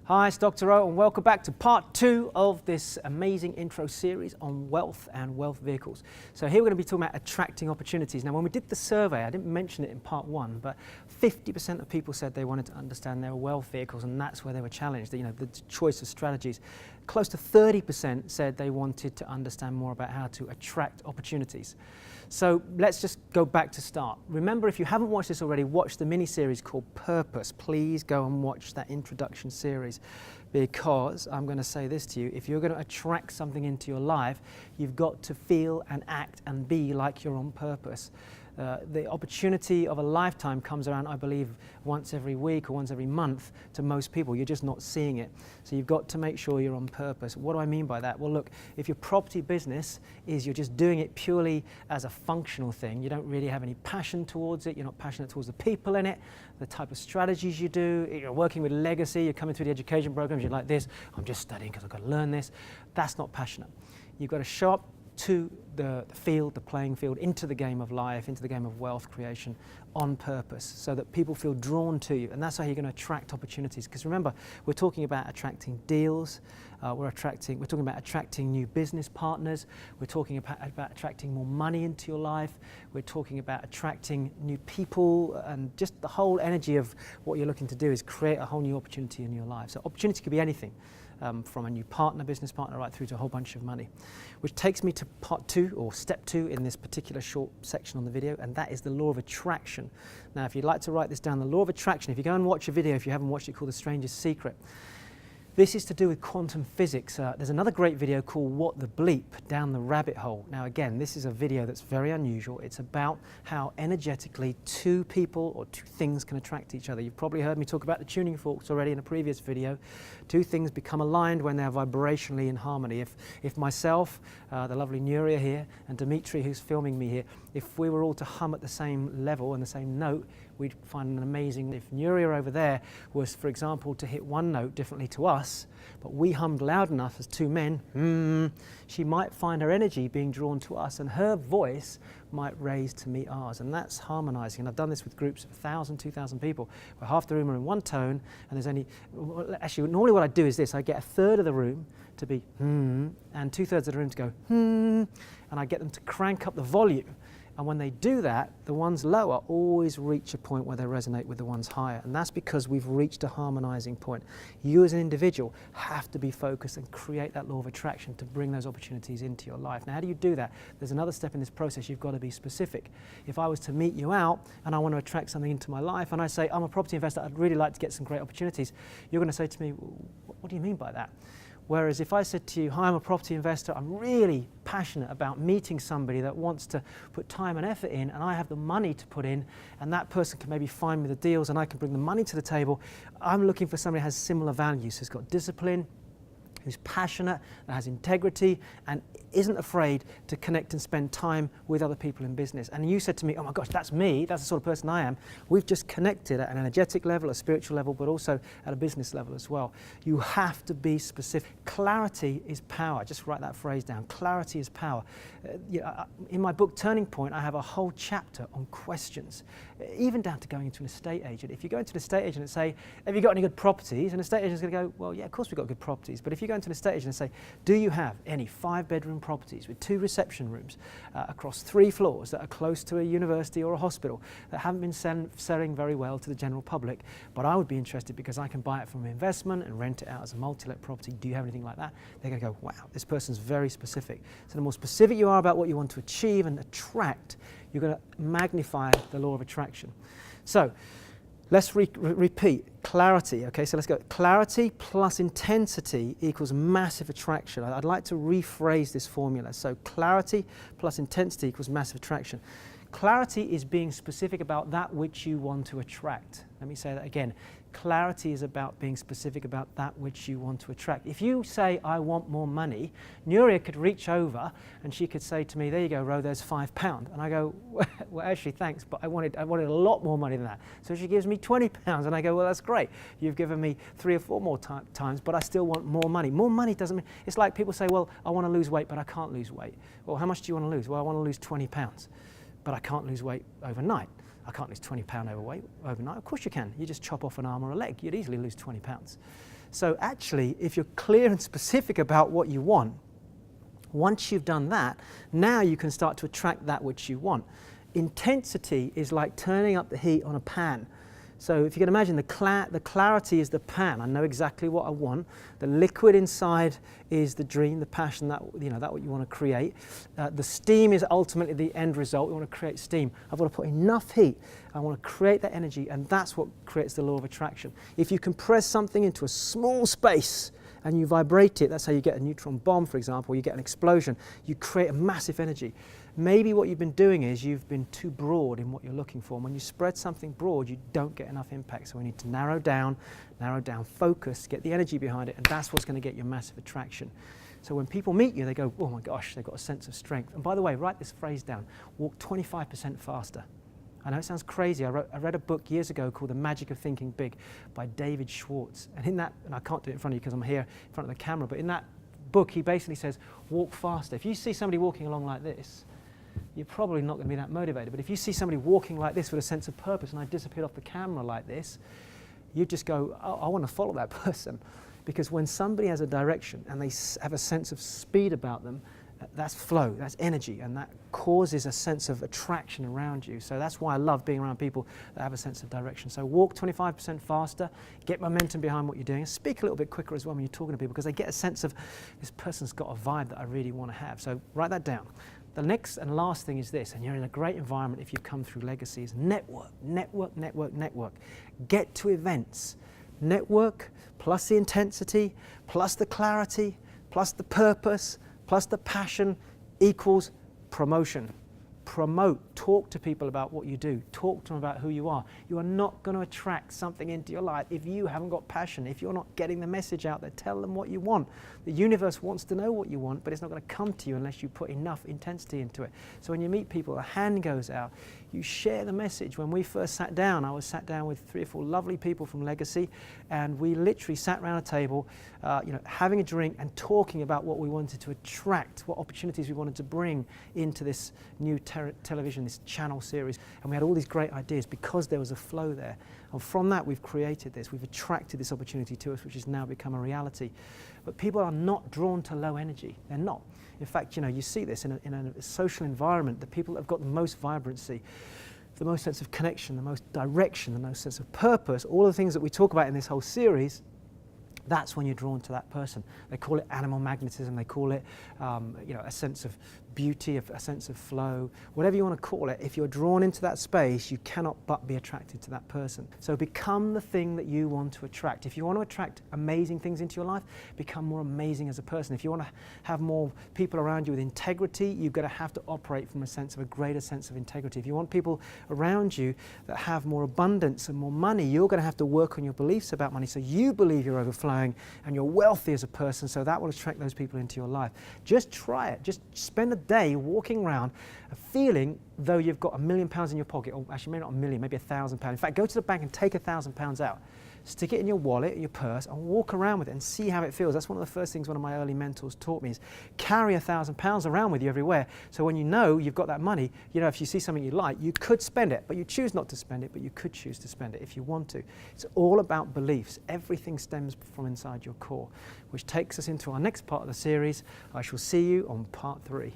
Hi, it's Dr. O, and welcome back to part 2 of this amazing intro series on wealth and wealth vehicles. So here we're going to be talking about attracting opportunities. Now, when we did the survey, I didn't mention it in part 1, but 50% of people said they wanted to understand their wealth vehicles, and that's where they were challenged, you know, the choice of strategies. Close to 30% said they wanted to understand more about how to attract opportunities. So let's just go back to start. Remember, if you haven't watched this already, watch the mini-series called Purpose. Please go and watch that introduction series, because I'm going to say this to you: if you're going to attract something into your life, you've got to feel and act and be like you're on purpose. The opportunity of a lifetime comes around, I believe, once every week or once every month to most people. You're just not seeing it. So you've got to make sure you're on purpose. What do I mean by that? Well, look, if your property business is you're just doing it purely as a functional thing, you don't really have any passion towards it, you're not passionate towards the people in it, the type of strategies you do, you're working with legacy, you're coming through the education programs, you're like this, I'm just studying because I've got to learn this. That's not passionate. You've got to show up to the field, the playing field, into the game of life, into the game of wealth creation on purpose, so that people feel drawn to you. And that's how you're going to attract opportunities. Because remember, we're talking about attracting deals, we're talking about attracting new business partners, we're talking about attracting more money into your life, we're talking about attracting new people, and just the whole energy of what you're looking to do is create a whole new opportunity in your life. So opportunity could be anything. From a new partner, business partner, right through to a whole bunch of money. Which takes me to part 2, or step 2 in this particular short section on the video, and that is the law of attraction. Now, if you'd like to write this down, the law of attraction, if you go and watch a video, if you haven't watched it, called The Strangest Secret, this is to do with quantum physics. There's another great video called What the Bleep, Down the Rabbit Hole. Now again, this is a video that's very unusual. It's about how energetically two people or two things can attract each other. You've probably heard me talk about the tuning forks already in a previous video. Two things become aligned when they're vibrationally in harmony. If myself, the lovely Nuria here, and Dimitri, who's filming me here, if we were all to hum at the same level and the same note, we'd find an amazing. If Nuria over there was, for example, to hit one note differently to us, but we hummed loud enough as two men, she might find her energy being drawn to us, and her voice might raise to meet ours, and that's harmonizing. And I've done this with groups of 1,000, 2,000 people, where half the room are in one tone, and there's only, actually, normally what I do is this: I get a third of the room to be and 2/3 of the room to go and I get them to crank up the volume. And when they do that, the ones lower always reach a point where they resonate with the ones higher. And that's because we've reached a harmonizing point. You as an individual have to be focused and create that law of attraction to bring those opportunities into your life. Now, how do you do that? There's another step in this process. You've got to be specific. If I was to meet you out and I want to attract something into my life, and I say, I'm a property investor, I'd really like to get some great opportunities, you're going to say to me, what do you mean by that? Whereas if I said to you, hi, I'm a property investor, I'm really passionate about meeting somebody that wants to put time and effort in, and I have the money to put in, and that person can maybe find me the deals and I can bring the money to the table, I'm looking for somebody who has similar values, who's got discipline, who's passionate, that has integrity, and isn't afraid to connect and spend time with other people in business. And you said to me, oh my gosh, that's me, that's the sort of person I am. We've just connected at an energetic level, a spiritual level, but also at a business level as well. You have to be specific. Clarity is power. Just write that phrase down. Clarity is power. In my book, Turning Point, I have a whole chapter on questions, even down to going into an estate agent. If you go into an estate agent and say, have you got any good properties? An estate agent's going to go, well, yeah, of course we've got good properties. But if you go into an estate agent and say, do you have any 5-bedroom properties with 2 reception rooms across 3 floors that are close to a university or a hospital that haven't been selling very well to the general public, but I would be interested because I can buy it from an investment and rent it out as a multi-let property. Do you have anything like that? They're going to go, wow, this person's very specific. So the more specific you are about what you want to achieve and attract, you're going to magnify the law of attraction. So let's repeat. Clarity, okay, so let's go. Clarity plus intensity equals massive attraction. I'd like to rephrase this formula. So clarity plus intensity equals massive attraction. Clarity is being specific about that which you want to attract. Let me say that again. Clarity is about being specific about that which you want to attract. If you say, I want more money, Nuria could reach over and she could say to me, there you go, Ro, there's £5. And I go, well, actually, thanks, but I wanted a lot more money than that. So she gives me £20 and I go, well, that's great. You've given me 3 or 4 more times, but I still want more money. More money doesn't mean, it's like people say, well, I want to lose weight, but I can't lose weight. Well, how much do you want to lose? Well, I want to lose £20, but I can't lose weight overnight. I can't lose £20 overweight overnight. Of course you can. You just chop off an arm or a leg. You'd easily lose £20. So actually, if you're clear and specific about what you want, once you've done that, now you can start to attract that which you want. Intensity is like turning up the heat on a pan. So if you can imagine, the clarity is the pan. I know exactly what I want. The liquid inside is the dream, the passion, that what you want to create. The steam is ultimately the end result. We want to create steam. I've got to put enough heat. I want to create that energy, and that's what creates the law of attraction. If you compress something into a small space and you vibrate it, that's how you get a neutron bomb, for example, or you get an explosion. You create a massive energy. Maybe what you've been doing is you've been too broad in what you're looking for. And when you spread something broad, you don't get enough impact. So we need to narrow down, focus, get the energy behind it, and that's what's going to get you massive attraction. So when people meet you, they go, oh my gosh, they've got a sense of strength. And by the way, write this phrase down, walk 25% faster. I know it sounds crazy. I read a book years ago called The Magic of Thinking Big by David Schwartz. And in that, and I can't do it in front of you because I'm here in front of the camera, but in that book, he basically says, walk faster. If you see somebody walking along like this, you're probably not going to be that motivated. But if you see somebody walking like this with a sense of purpose, and I disappeared off the camera like this, you just go, oh, I want to follow that person. Because when somebody has a direction and they have a sense of speed about them, that's flow, that's energy, and that causes a sense of attraction around you. So that's why I love being around people that have a sense of direction. So walk 25% faster, get momentum behind what you're doing, and speak a little bit quicker as well when you're talking to people, because they get a sense of, this person's got a vibe that I really want to have. So write that down. The next and last thing is this, and you're in a great environment if you've come through Legacy, is network, network, network, network. Get to events. Network plus the intensity, plus the clarity, plus the purpose, plus the passion equals promotion. Promote, talk to people about what you do, talk to them about who you are. You are not going to attract something into your life if you haven't got passion, if you're not getting the message out there. Tell them what you want. The universe wants to know what you want, but it's not going to come to you unless you put enough intensity into it. So when you meet people, a hand goes out, you share the message. When we first sat down, I was sat down with 3 or 4 lovely people from Legacy, and we literally sat around a table, having a drink and talking about what we wanted to attract, what opportunities we wanted to bring into this new television, this channel series. And we had all these great ideas because there was a flow there. And from that, we've created this. We've attracted this opportunity to us, which has now become a reality. But people are not drawn to low energy. They're not. In fact, you see this in a social environment. The people that have got the most vibrancy, the most sense of connection, the most direction, the most sense of purpose, all the things that we talk about in this whole series, that's when you're drawn to that person. They call it animal magnetism. They call it, a sense of beauty, a sense of flow, whatever you want to call it. If you're drawn into that space, you cannot but be attracted to that person. So become the thing that you want to attract. If you want to attract amazing things into your life, become more amazing as a person. If you want to have more people around you with integrity, you've got to have to operate from a greater sense of integrity. If you want people around you that have more abundance and more money, you're going to have to work on your beliefs about money so you believe you're overflowing and you're wealthy as a person, so that will attract those people into your life. Just try it. Just spend a day walking around feeling though you've got £1 million in your pocket, or actually maybe not 1 million, maybe £1,000. In fact, go to the bank and take £1,000 out. Stick it in your wallet, your purse, and walk around with it and see how it feels. That's one of the first things one of my early mentors taught me, is carry £1,000 around with you everywhere. So when you know you've got that money, if you see something you like, you could spend it, but you choose not to spend it, but you could choose to spend it if you want to. It's all about beliefs. Everything stems from inside your core, which takes us into our next part of the series. I shall see you on part 3.